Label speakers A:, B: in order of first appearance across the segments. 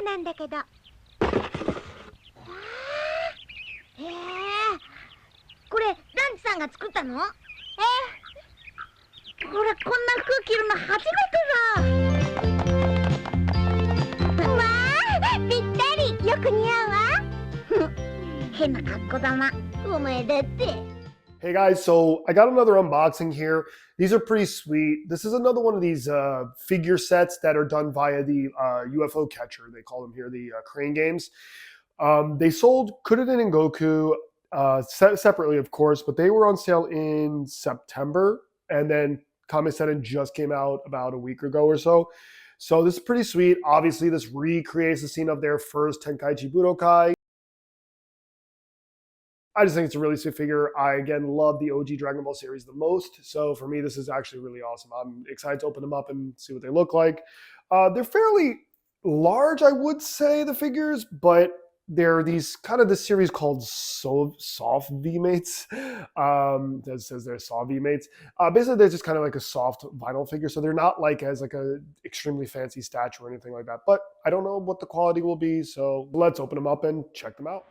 A: なんだけど。これランチさんが作ったの？ほら、こんな服着るの初めてだ。わあ、ぴったり。よく似合うわ。変な格好だな。お前だって。
B: Hey guys, so I got another unboxing here. These are pretty sweet. This is another one of these figure sets that are done via the UFO catcher. They call them here the crane games. They sold Krillin and Goku separately, of course, but they were on sale in September. And then Kame-Senin just came out about a week ago or so. So this is pretty sweet. Obviously, this recreates the scene of their first Tenkaichi Budokai. I just think it's a really sweet figure. I, again, love the OG Dragon Ball series the most. So for me, this is actually really awesome. I'm excited to open them up and see what they look like. They're fairly large, I would say, the figures, but they're these kind of this series called soft V-mates. That says they're soft V-mates. Basically, they're just kind of like a soft vinyl figure. So they're not like as like a extremely fancy statue or anything like that. But I don't know what the quality will be. So let's open them up and check them out.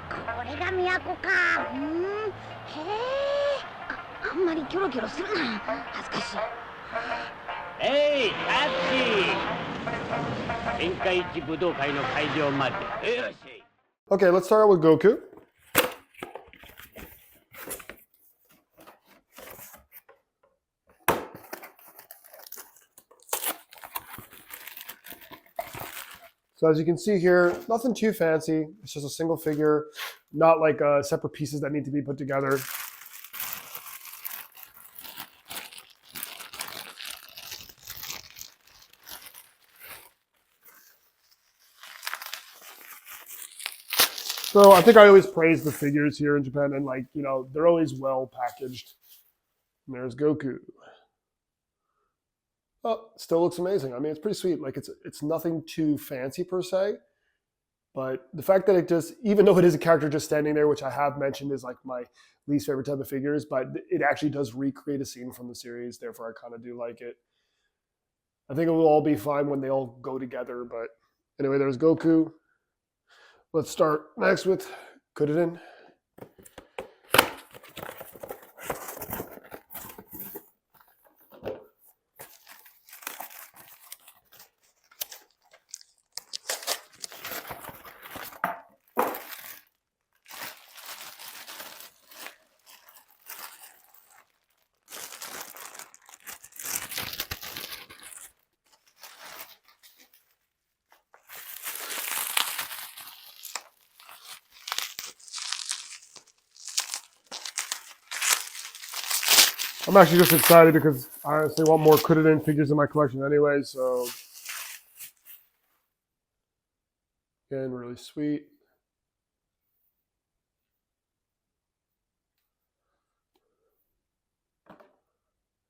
A: これが都か。へえ。あんまりキョロキョロするな。恥ずかしい。
C: えい、タッチ。天下一武道会の会場まで。よし。
B: Okay, let's start out with Goku. So as you can see here, nothing too fancy. It's just a single figure, not like separate pieces that need to be put together. So I think I always praise the figures here in Japan, and like, you know, they're always well packaged. And there's Goku. Oh, still looks amazing. I mean, it's pretty sweet. Like it's nothing too fancy per se, but the fact that it just, even though it is a character just standing there, which I have mentioned is like my least favorite type of figures, but it actually does recreate a scene from the series. Therefore, I kind of do like it. I think it will all be fine when they all go together. But anyway, there's Goku. Let's start next with Krillin. I'm actually just excited because I honestly want more Krillin figures in my collection anyway, so again, really sweet.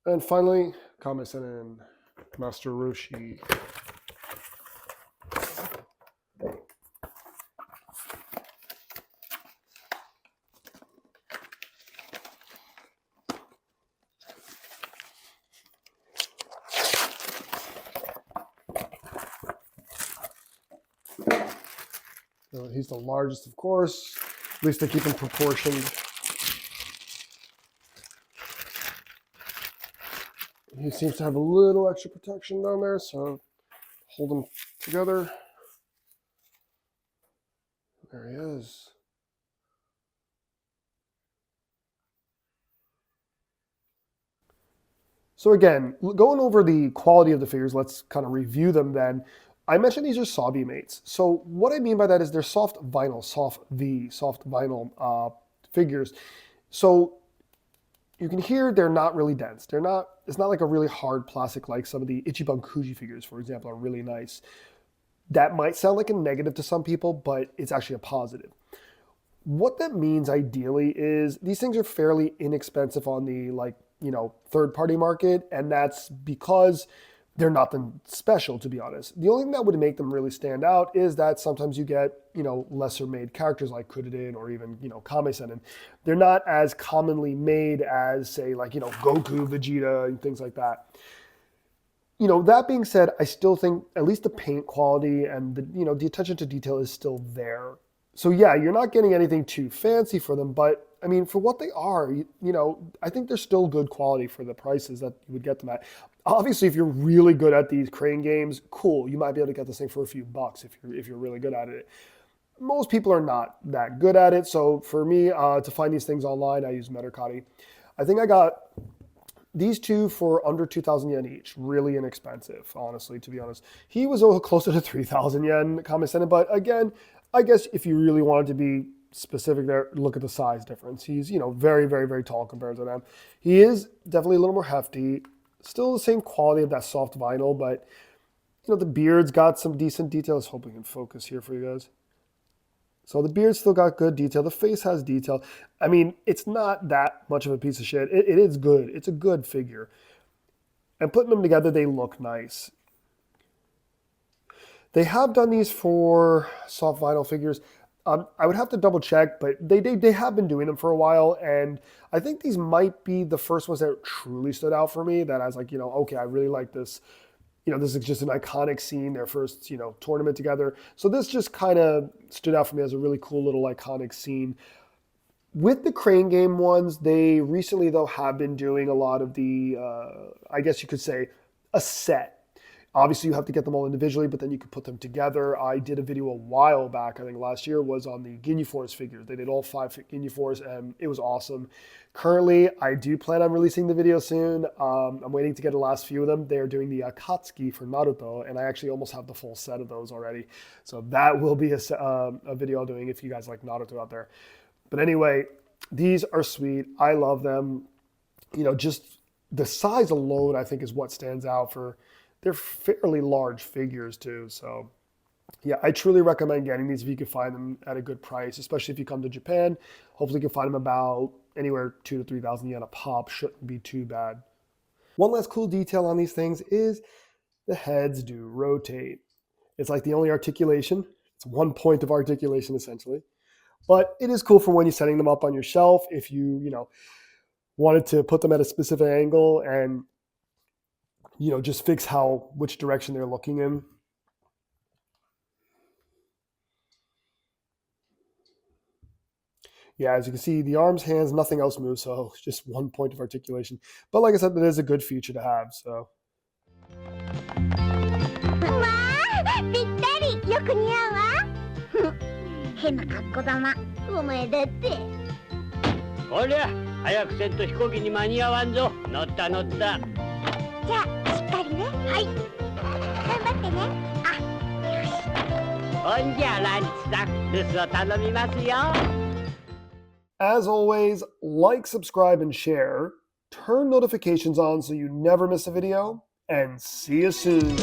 B: And finally, Kame-Senin, Master Roshi. He's the largest, of course. At least they keep him proportioned. He seems to have a little extra protection down there, so hold them together. There he is. So again, going over the quality of the figures, let's kind of review them then. I mentioned these are Sabi mates. So what I mean by that is they're soft vinyl, soft vinyl figures. So you can hear they're not really dense. It's not like a really hard plastic like some of the Ichiban Kuji figures, for example, are really nice. That might sound like a negative to some people, but it's actually a positive. What that means ideally is these things are fairly inexpensive on the third-party market, and that's because they're nothing special, to be honest. The only thing that would make them really stand out is that sometimes you get, lesser made characters like Krillin or even, Kame-Senin. They're not as commonly made as, say, Goku, Vegeta, and things like that. You know, that being said, I still think at least the paint quality and the, you know, the attention to detail is still there. So yeah, you're not getting anything too fancy for them, but I mean, for what they are, you know, I think they're still good quality for the prices that you would get them at. Obviously, if you're really good at these crane games, cool, you might be able to get this thing for a few bucks if you're really good at it. Most people are not that good at it, so for me to find these things online, I use Metacotti. I think I got these two for under 2,000 yen each. Really inexpensive, honestly, to be honest. He was closer to 3,000 yen, Kame Sennin, but again, I guess if you really wanted to be specific there, look at the size difference. He's, you know, very, very, very tall compared to them. He is definitely a little more hefty. Still the same quality of that soft vinyl, but, you know, the beard's got some decent detail. Let's hope we can focus here for you guys. So the beard still got good detail. The face has detail. I mean, it's not that much of a piece of shit. It is good. It's a good figure. And putting them together, they look nice. They have done these for soft vinyl figures. I would have to double check, but they have been doing them for a while. And I think these might be the first ones that truly stood out for me, that I was like, you know, okay, I really like this. You know, this is just an iconic scene, their first, you know, tournament together. So this just kind of stood out for me as a really cool little iconic scene. With the crane game ones, they recently, though, have been doing a lot of the, I guess you could say, a set. Obviously, you have to get them all individually, but then you can put them together. I did a video a while back, I think last year, was on the Ginyu Force figures. They did all 5 Ginyu Force, and it was awesome. Currently, I do plan on releasing the video soon. I'm waiting to get the last few of them. They're doing the Akatsuki for Naruto, and I actually almost have the full set of those already. So that will be a video I'm doing if you guys like Naruto out there. But anyway, these are sweet. I love them. You know, just the size alone, I think, is what stands out for. They're fairly large figures too. So yeah, I truly recommend getting these if you can find them at a good price, especially if you come to Japan. Hopefully you can find them about anywhere 2,000 to 3,000 yen a pop. Shouldn't be too bad. One last cool detail on these things is the heads do rotate. It's like the only articulation. It's one point of articulation essentially. But it is cool for when you're setting them up on your shelf. If you know, wanted to put them at a specific angle and, you know, just fix which direction they're looking in. Yeah, as you can see, the arms, hands, nothing else moves, so it's just one point of articulation. But like I said, that is a good feature to have, so.
A: わあ、ぴったりよく似合うわ。変な格好玉、お前だって。
C: こりゃ早くせんと飛行機に間に合わんぞ。乗った乗った。
A: じゃあしっかりね。はい。頑張ってね。あ、よし。
C: ほんじゃランチさん、留守を頼みますよ。
B: As always, like, subscribe, and share. Turn notifications on so you never miss a video. And see you soon.